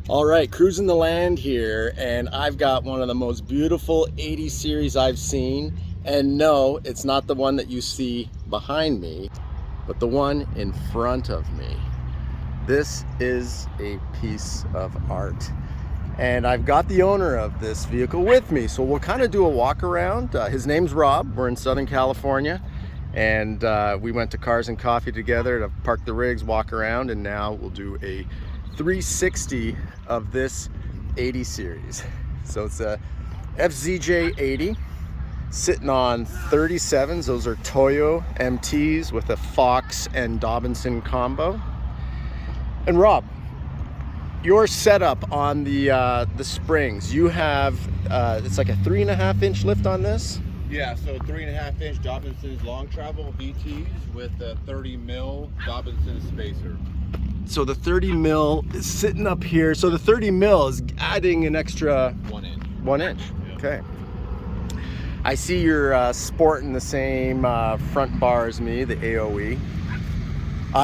All right, cruising the land here, and I've got one of the most beautiful 80 series I've seen. And no, it's not the one that you see behind me, but the one in front of me. This is a piece of art. And I've got the owner of this vehicle with me, so we'll kind of do a walk around. His name's Rob. We're in Southern California, and we went to Cars and Coffee together to park the rigs, walk around, and now we'll do a 360 of this 80 series. So it's a FZJ 80 sitting on 37s. Those are Toyo Mts with a Fox and Dobinson combo. And Rob, your setup on the springs, you have it's like a 3.5-inch lift on this. Yeah, so 3.5-inch Dobinson's long travel VTs with a 30 mil Dobinson spacer. So the 30 mil is sitting up here. So the 30 mil is adding an extra 1 inch. 1 inch. Yeah. Okay. I see you're sporting the same front bar as me, the AOE.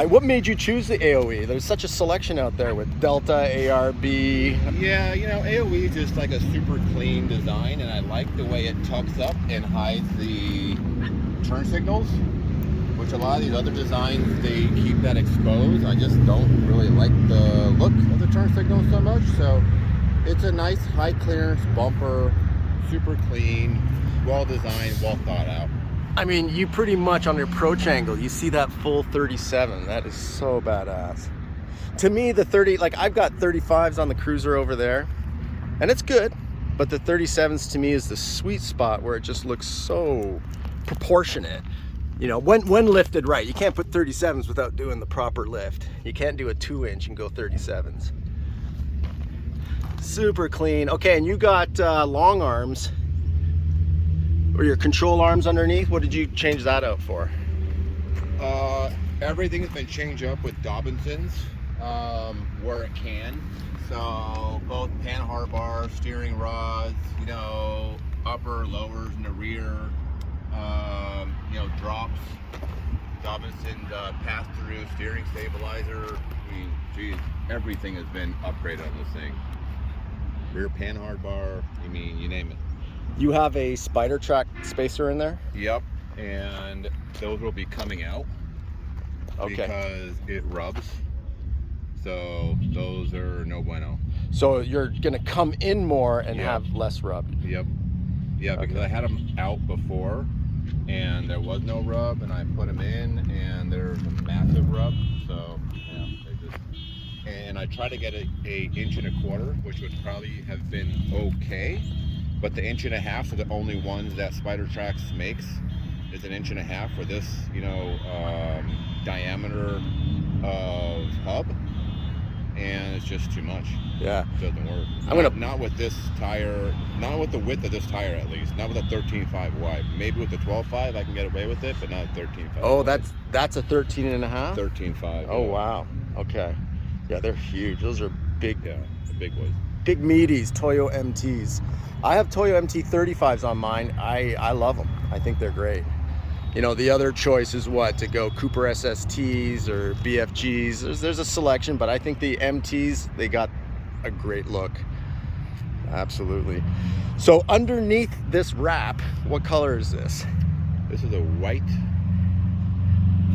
What made you choose the AOE? There's such a selection out there with Delta, ARB. Yeah, you know, AOE is just like a super clean design, and I like the way it tucks up and hides the turn signals, which a lot of these other designs, they keep that exposed. I just don't really like the look of the turn signals so much. So it's a nice high clearance bumper, super clean, well designed, well thought out. I mean, you pretty much on your approach angle, you see that full 37. That is so badass. To me, the 30, like I've got 35s on the Cruiser over there, and it's good, but the 37s to me is the sweet spot where it just looks so proportionate. You know, when lifted right, you can't put 37s without doing the proper lift. You can't do a 2-inch and go 37s. Super clean. Okay, and you got long arms, or your control arms underneath. What did you change that out for? Everything has been changed up with Dobinsons where it can. So both panhard bars, steering rods, you know, upper, lowers in the rear, you know, drops, Dobinson pass-through, steering stabilizer. I mean, geez, everything has been upgraded on this thing. Rear panhard bar, I mean, you name it. You have a spider track spacer in there? Yep, and those will be coming out. Okay. Because it rubs. So those are no bueno. So you're gonna come in more and Yep. have less rub. Yep. Yeah, because I had them out before and there was no rub, and I put them in and there's a massive rub. So yeah, they just, and I tried to get a 1.25 inches, which would probably have been okay. But the 1.5 inches are the only ones that Spider Tracks makes. Is an 1.5 inches for this, you know, diameter of hub, and it's just too much. Yeah, It doesn't work. Not with this tire, not with the width of this tire at least. Not with a 13.5 wide. Maybe with the 12.5 I can get away with it, but not 13.5. Oh, that's a 13.5. 13.5. Oh yeah. wow. Okay. Yeah, they're huge. Those are big. Yeah, the big boys. Big meaties, Toyo Mts. I have Toyo MT 35s on mine. I love them. I think they're great. You know, the other choice is what? To go Cooper SSTs or BFGs. There's a selection, but I think the MTs, they got a great look. Absolutely. So underneath this wrap, what color is this? This is a white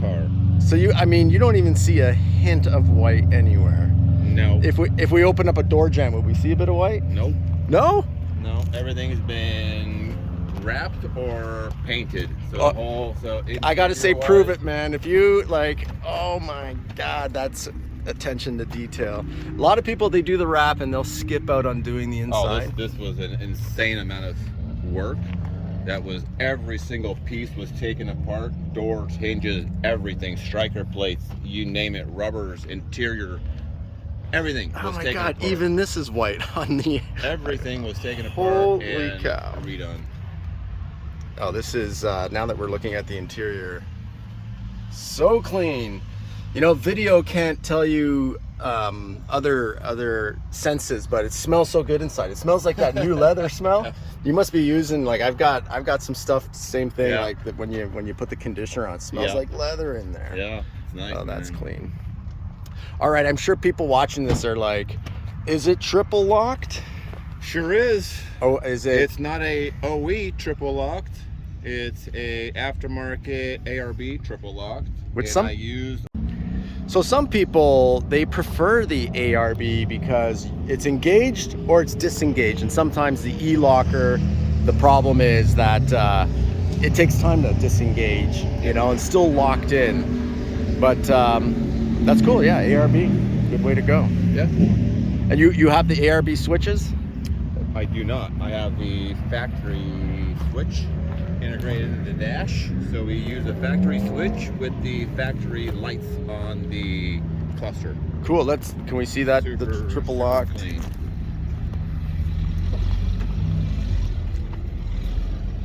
car. So I mean, you don't even see a hint of white anywhere. No. If we open up a door jamb, would we see a bit of white? Nope. No? No. Everything's been wrapped or painted. So I gotta say, prove it, man. If you like, oh my God, that's attention to detail. A lot of people, they do the wrap and they'll skip out on doing the inside. Oh, this was an insane amount of work. That was every single piece was taken apart, doors, hinges, everything, striker plates, you name it, rubbers, interior, everything was taken apart. God, even this is white on the... Everything was taken apart. Holy and cow. redone. Oh, this is, now that we're looking at the interior, so clean. You know, video can't tell you other senses, but it smells so good inside. It smells like that new leather smell. You must be using, like, I've got some stuff, same thing, Yeah. like that when you put the conditioner on, it smells Yeah. like leather in there. Yeah, it's nice. Oh, that's man. clean. All right, I'm sure people watching this are like, Is it triple locked? Sure is. Oh, is it? It's not a OE triple locked. It's a aftermarket ARB triple locked. Which and some I used. So some people, they prefer the ARB because it's engaged or it's disengaged, and sometimes the E-locker, the problem is that it takes time to disengage, you know, and still locked in. But that's cool, yeah, ARB, good way to go. Yeah. And you have the ARB switches? I do not. I have the factory switch integrated into the dash. So we use a factory switch with the factory lights on the cluster. Cool. Can we see that? Super, the triple super locked. clean.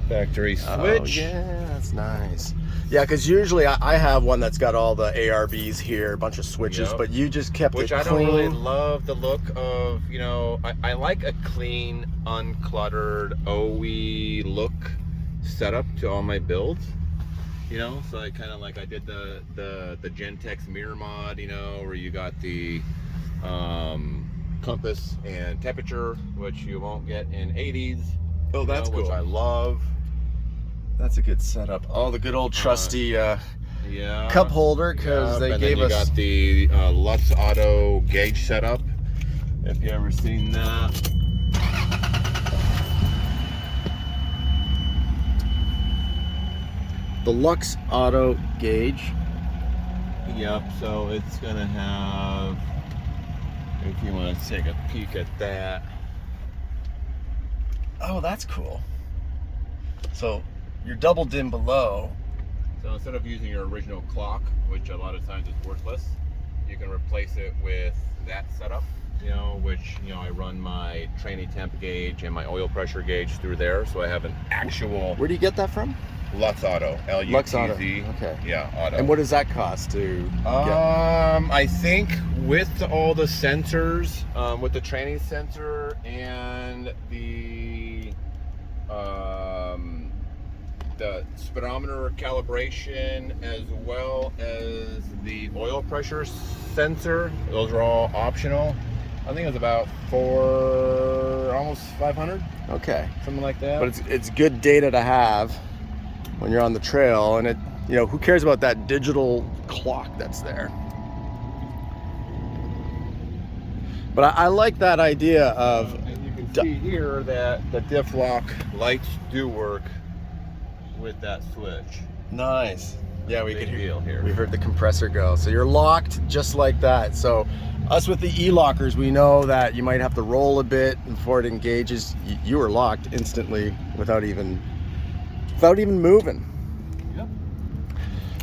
Factory switch. Oh, yeah, that's nice. Yeah, because usually I have one that's got all the ARBs here, a bunch of switches, Yep. but you just kept Which it I clean. don't really love the look of, you know, I like a clean, uncluttered, OE look setup to all my builds. You know, so I kind of like, I did the Gentex mirror mod, you know, where you got the compass and temperature, which you won't get in 80s. Oh, that's cool. Which I love. That's a good setup. Oh, the good old trusty yeah, cup holder, because they and gave then you us. got the Lux Auto gauge setup. If you ever seen that. The Lux Auto gauge. Yep, so it's gonna have, if you want to take a peek at that. Oh, that's cool. So you're double dim below. So instead of using your original clock, which a lot of times is worthless, you can replace it with that setup, you know, which, you know, I run my tranny temp gauge and my oil pressure gauge through there, so I have an actual Where do you get that from? Lux Auto, L-U-T-Z. Lux Auto. Okay. Yeah, auto. And what does that cost to get? I think with all the sensors, with the training sensor and the speedometer calibration, as well as the oil pressure sensor, those are all optional. I think it was about almost 500, Okay. something like that. But it's good data to have when you're on the trail, and you know, who cares about that digital clock that's there? But I like that idea of. And you can see here that the diff lock lights do work with that switch. Nice. Yeah, we Big could deal here. We heard the compressor go. So you're locked just like that. So us with the E-lockers, we know that you might have to roll a bit before it engages. You were locked instantly without even moving. Yep.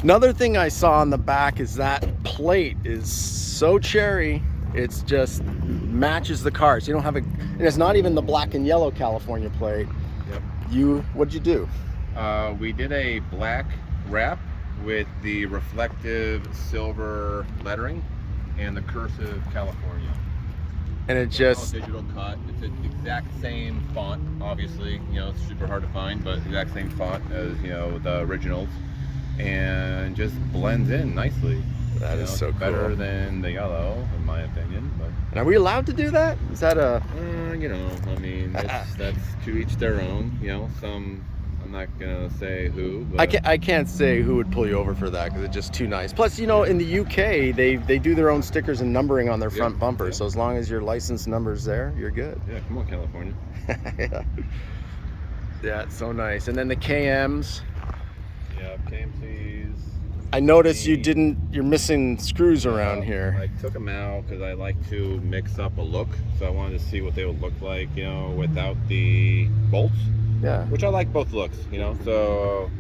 Another thing I saw on the back is that plate is so cherry. It's just matches the car. So you don't have and it's not even the black and yellow California plate. Yep. What'd you do? We did a black wrap with the reflective silver lettering and the cursive California. And it just digital cut. It's the exact same font, obviously. You know, it's super hard to find, but exact same font as, you know, the originals, and just blends in nicely. That is so cool. Better than the yellow, in my opinion. But and are we allowed to do that? Is that a? you know, I mean, that's to each their own. You know, some. I'm not gonna say who. But I can't say who would pull you over for that because it's just too nice. Plus, you know, in the UK, they do their own stickers and numbering on their front bumper. So as long as your license number's there, you're good. Yeah, come on, California. Yeah, it's so nice. And then the KMs. Yeah, KMCs. I noticed you're missing screws around here. I took them out because I like to mix up a look. So I wanted to see what they would look like, you know, without the bolts. Yeah. Which I like both looks, you know, so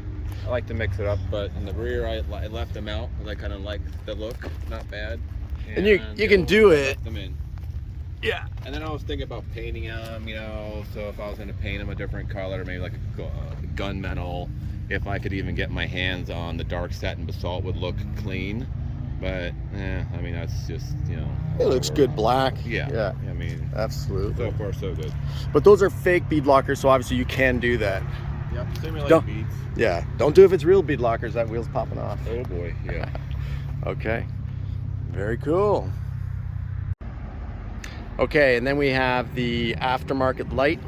I like to mix it up. But in the rear, I left them out because I kind of like the look, not bad. And you can do it. Left them in. Yeah. And then I was thinking about painting them, you know, so if I was going to paint them a different color, maybe like a gunmetal, if I could even get my hands on the dark satin basalt, would look clean. But I mean, that's just, you know, it looks good black. Yeah. I mean, absolutely. So far, so good. But those are fake bead lockers, so obviously you can do that. Yep, simulate beads. Yeah, don't do it if it's real bead lockers. That wheel's popping off. Oh boy, yeah. Okay, very cool. Okay, and then we have the aftermarket light.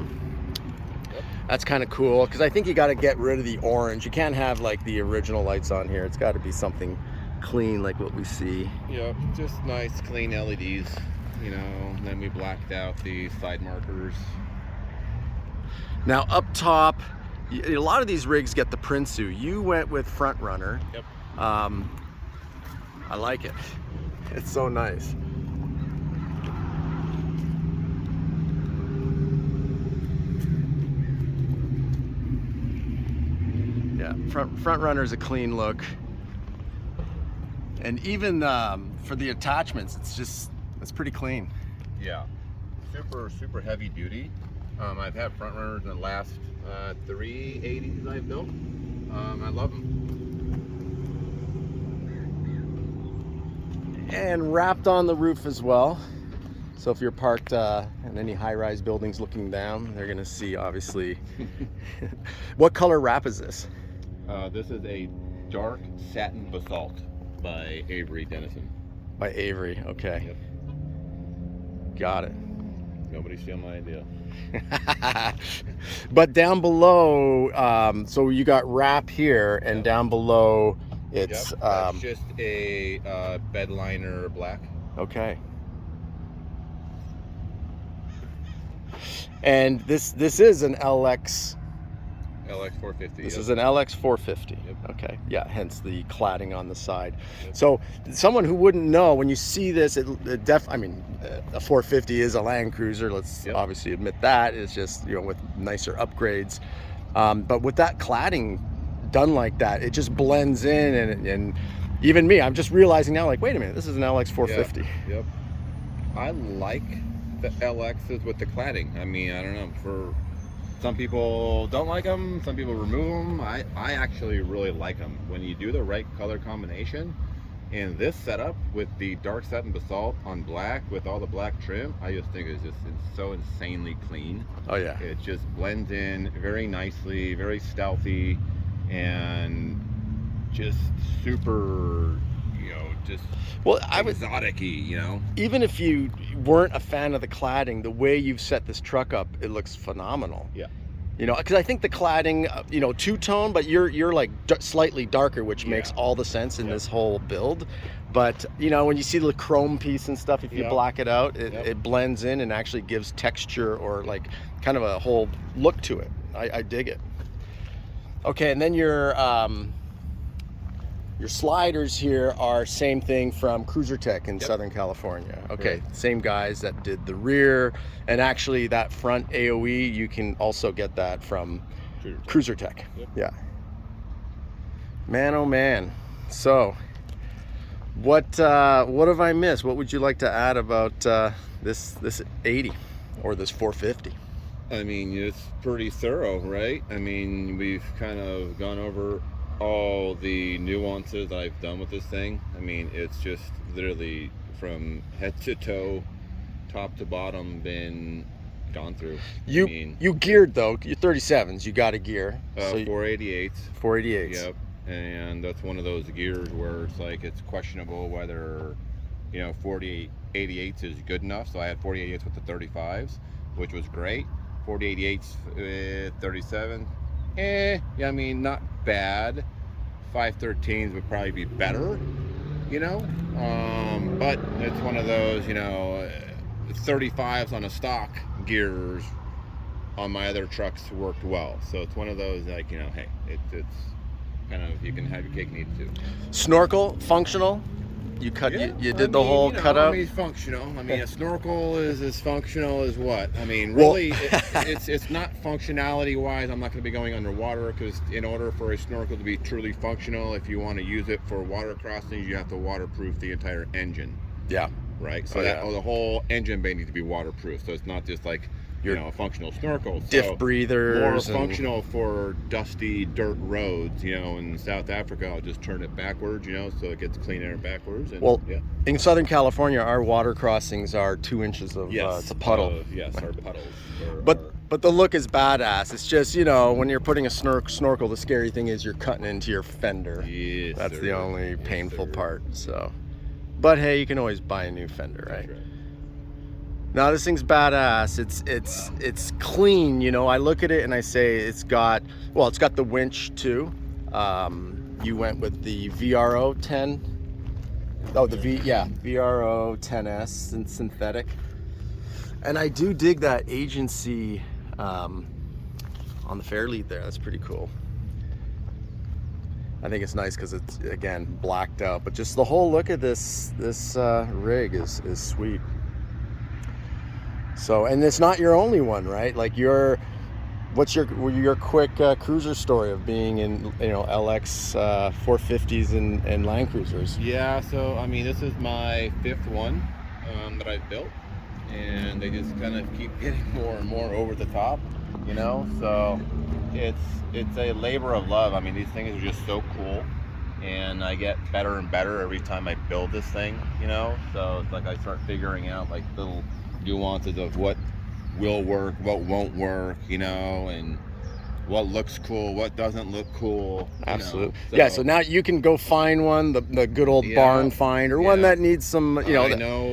Yep. That's kind of cool because I think you got to get rid of the orange. You can't have like the original lights on here. It's got to be something clean like what we see. Yep, just nice clean LEDs, you know. And then we blacked out the side markers. Now up top, a lot of these rigs get the Prinsu. You went with Front Runner. Yep. I like it. It's so nice. Yeah, front Runner is a clean look, and even for the attachments, it's pretty clean. Yeah, super heavy duty. I've had Front Runners in the last 3 80s I've built. I love them. And wrapped on the roof as well. So if you're parked in any high-rise buildings looking down, they're gonna see obviously. What color wrap is this? This is a dark satin basalt by Avery Dennison. By Avery, okay. Yep. Got it. Nobody steal my idea. But down below, so you got wrap here, and Yep. down below it's Yep, that's just a bed liner black. okay. And this is an LX450. This yep. is an LX450. Yep. Okay, yeah, hence the cladding on the side. Yep. So someone who wouldn't know, when you see this, a 450 is a Landcruiser. Let's Yep. obviously admit that. It's just, you know, with nicer upgrades. But with that cladding done like that, it just blends in, and even me, I'm just realizing now, like, wait a minute, this is an LX450. Yep. I like the LXs with the cladding. I mean, I don't know, for some people don't like them, some people remove them. I actually really like them. When you do the right color combination, and this setup with the dark satin basalt on black with all the black trim, I just think it's so insanely clean. Oh yeah. It just blends in very nicely, very stealthy, and just super, you know, just exotic-y, you know. Even if you weren't a fan of the cladding, the way you've set this truck up, it looks phenomenal. Yeah. You know, because I think the cladding, you know, two-tone, but you're like slightly darker, which makes all the sense in this whole build. But, you know, when you see the chrome piece and stuff, if you black it out, it blends in and actually gives texture, or like kind of a whole look to it. I dig it. Okay, and then your sliders here are same thing from Cruiser Tech in Southern California. Okay, same guys that did the rear, and actually that front AOE, you can also get that from Cruiser Tech. Yep. Yeah. Man, oh man. So, what have I missed? What would you like to add about this 80 or this 450? I mean, it's pretty thorough, right? I mean, we've kind of gone over all the nuances I've done with this thing. I mean, it's just literally from head to toe, top to bottom, been gone through. You geared though. Your 37s, you got a gear. So 488s. 488s. Yep. And that's one of those gears where it's like it's questionable whether, you know, 488s is good enough. So I had 488s with the 35s, which was great. 488s with 37. Yeah, I mean, not bad. 513s would probably be better, you know. But it's one of those, you know, 35s on a stock gears on my other trucks worked well. So it's one of those, like, you know, hey, it's kind of, you can have your cake and eat it too. Snorkel, functional? You cut, you did the whole cutout? I mean, functional. I mean, a snorkel is as functional as what? I mean, really, it's not functionality wise. I'm not going to be going underwater, because in order for a snorkel to be truly functional, if you want to use it for water crossings, you have to waterproof the entire engine. Yeah. Right. So the whole engine bay needs to be waterproof. So it's not just like, you know, a functional snorkel. Diff breathers. More functional for dusty dirt roads. You know, in South Africa, I'll just turn it backwards, you know, so it gets clean air backwards. And, well, in Southern California, our water crossings are 2 inches of it's a puddle. Yes, our puddles. But the look is badass. It's just, you know, when you're putting a snorkel, the scary thing is you're cutting into your fender. Yes, that's the only painful part. So, but hey, you can always buy a new fender, right? No, this thing's badass. It's clean, you know. I look at it and I say it's got the winch too. You went with the VRO 10. Oh, VRO 10S and synthetic. And I do dig that agency on the fairlead there. That's pretty cool. I think it's nice because it's, again, blacked out, but just the whole look of this rig is sweet. So, and it's not your only one, right? Like what's your quick cruiser story of being in, you know, LX 450s and Landcruisers? Yeah, so I mean, this is my 5th one that I've built, and they just kind of keep getting more and more over the top, you know. So it's a labor of love. I mean, these things are just so cool, and I get better and better every time I build this thing, you know. So it's like I start figuring out like little nuances of what will work, what won't work, you know, and what looks cool, what doesn't look cool. Absolutely. Yeah, so now you can go find one, the good old barn find, or one that needs some, you know. I know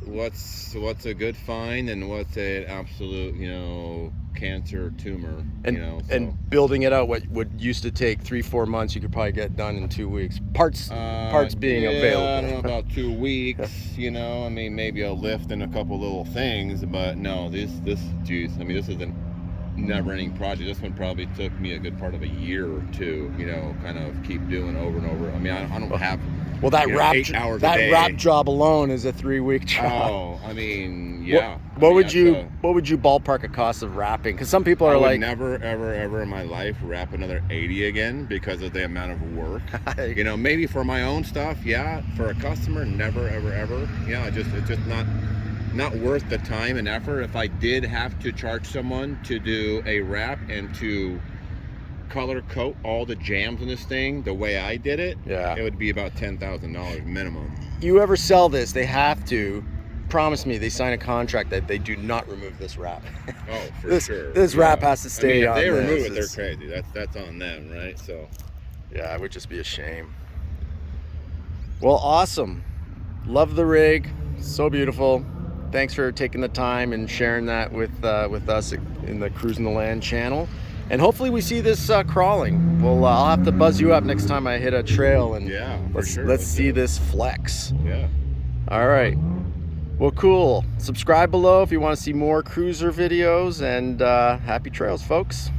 what's a good find and what's an absolute, you know, cancer tumor, and, you know. So. And building it out, what would used to take 3-4 months, you could probably get done in 2 weeks. Parts being available. I don't know about 2 weeks, you know. I mean, maybe a lift and a couple little things, but no, geez, I mean, this is a never-ending project. This one probably took me a good part of a year or two, you know, kind of keep doing over and over. I mean, I don't have that wrap 8 hours that a day. wrap job alone is a 3-week job. Oh, I mean, yeah. What would you ballpark a cost of wrapping? Because some people are I would like, never ever in my life wrap another 80 again because of the amount of work. You know, maybe for my own stuff, yeah. For a customer, never ever. Yeah, it's just not worth the time and effort. If I did have to charge someone to do a wrap and to color coat all the jams in this thing the way I did it, it would be about $10,000 minimum. You ever sell this, they have to promise me they sign a contract that they do not remove this wrap. Oh, for sure. This wrap has to stay on. If they remove it, they're crazy. That's on them, right? So yeah, it would just be a shame. Well, awesome. Love the rig. So beautiful. Thanks for taking the time and sharing that with us in the Cruising the Land channel. And hopefully we see this crawling. Well, I'll have to buzz you up next time I hit a trail, and let's see this flex. Yeah. All right. Well, cool. Subscribe below if you want to see more cruiser videos, and happy trails, folks.